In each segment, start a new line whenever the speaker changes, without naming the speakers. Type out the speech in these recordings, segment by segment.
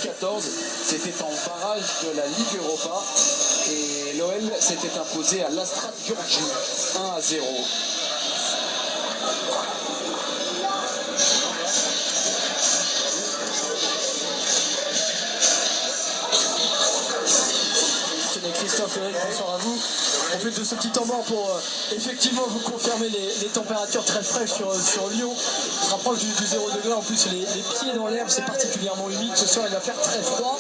2014, c'était en barrage de la Ligue Europa et l'OL s'était imposé à l'Astrat Giurgiu 1-0.
Christophe, bonsoir à vous. On fait de ce petit temps mort pour effectivement vous confirmer les températures très fraîches sur Lyon. On se rapproche du 0 degré. En plus, les pieds dans l'herbe, c'est particulièrement humide. Ce soir, il va faire très froid.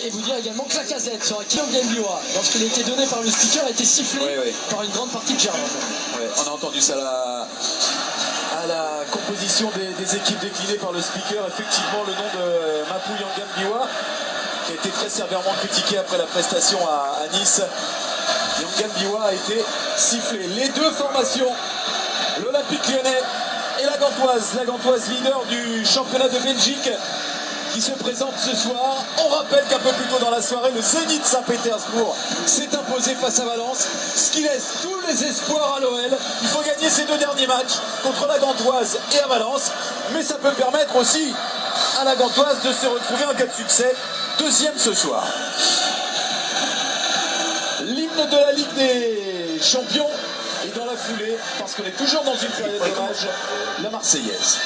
Et vous dire également que Lacazette sur un Kylian Mbappé, lorsqu'il a été donné par le speaker, a été sifflé par une grande partie de Germain.
Ouais, on a entendu ça à la composition des équipes déclinées par le speaker. Effectivement, le nom de Mapou Yangambiwa, qui a été très sévèrement critiqué après la prestation à Nice. Yangambiwa a été sifflé. Les deux formations, l'Olympique Lyonnais et la Gantoise leader du championnat de Belgique, qui se présente ce soir. On rappelle qu'un peu plus tôt dans la soirée, le Zénith Saint-Pétersbourg s'est imposé face à Valence, ce qui laisse tous les espoirs à l'OL. Il faut gagner ces deux derniers matchs contre la Gantoise et à Valence, mais ça peut permettre aussi à la Gantoise de se retrouver en cas de succès. Deuxième ce soir. L'hymne de la Ligue des Champions est dans la foulée, parce qu'on est toujours dans une période d'hommage, la Marseillaise.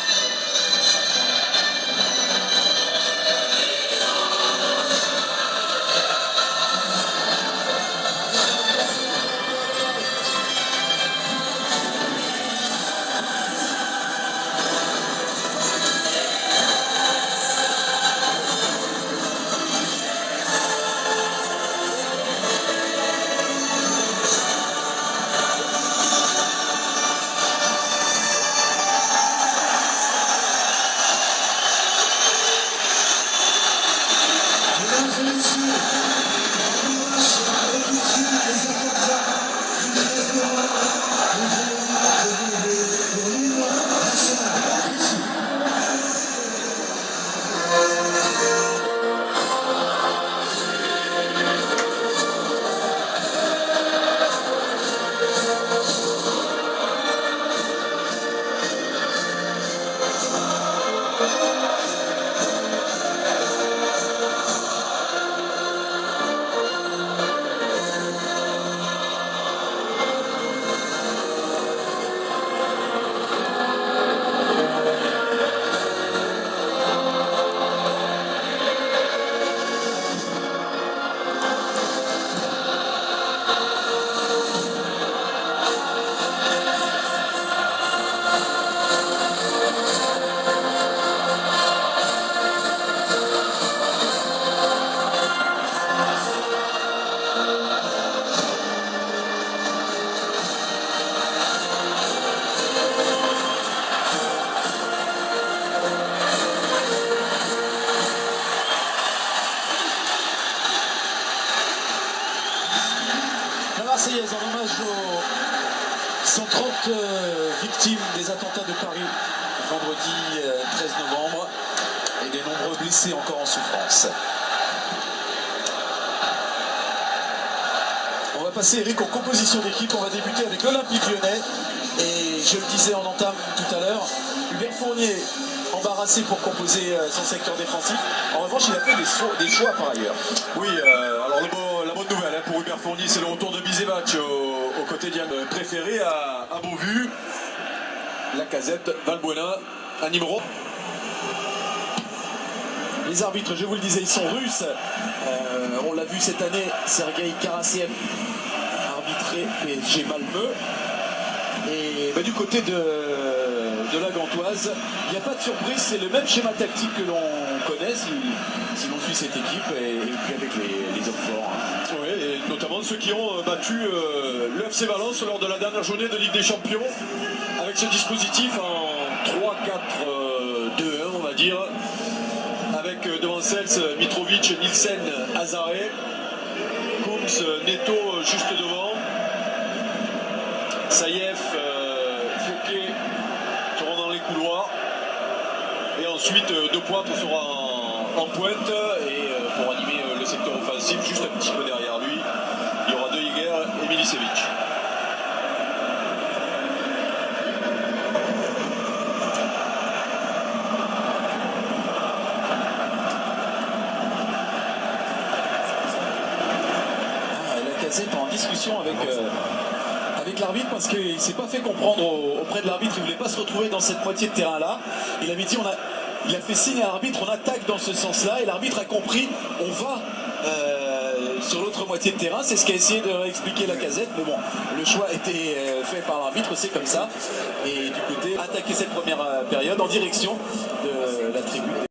Marseillaise en hommage aux 130 victimes des attentats de Paris vendredi 13 novembre et des nombreux blessés encore en souffrance. On va passer, Eric, aux compositions d'équipe. On va débuter avec l'Olympique Lyonnais et je le disais en entame tout à l'heure, Hubert Fournier embarrassé pour composer son secteur défensif. En revanche, il a fait des choix par ailleurs.
Oui, alors la bonne nouvelle pour Hubert Fournier, c'est le retour de Bisevac au côté d'Yann préféré à Beauvue. Lacazette, Valbuena, à numéro.
Les arbitres, je vous le disais, ils sont russes. On l'a vu cette année, Sergueï Karasiev arbitré PSG Malmö. Et du côté de la Gantoise, il n'y a pas de surprise, c'est le même schéma tactique que l'on connaît si l'on suit cette équipe et puis avec les hommes forts.
Oui, et notamment ceux qui ont battu le FC Valence lors de la dernière journée de Ligue des Champions avec ce dispositif en 3-4-2-1 on va dire, avec devant Cels, Mitrovic, Nielsen, Hazaré, Kums, Neto juste devant, Saïef, Fouquet seront dans les couloirs et ensuite deux pointes sera en pointe et pour animer le secteur offensif juste un petit peu derrière lui il y aura De Jaeger et Milicevic.
Lacazette en discussion avec l'arbitre parce qu'il ne s'est pas fait comprendre auprès de l'arbitre. Il ne voulait pas se retrouver dans cette moitié de terrain-là. Il avait dit, il a fait signe à l'arbitre, on attaque dans ce sens-là. Et l'arbitre a compris, on va sur l'autre moitié de terrain. C'est ce qu'a essayé de réexpliquer Lacazette. Mais bon, le choix a été fait par l'arbitre, c'est comme ça. Et du côté, attaquer cette première période en direction de la tribune.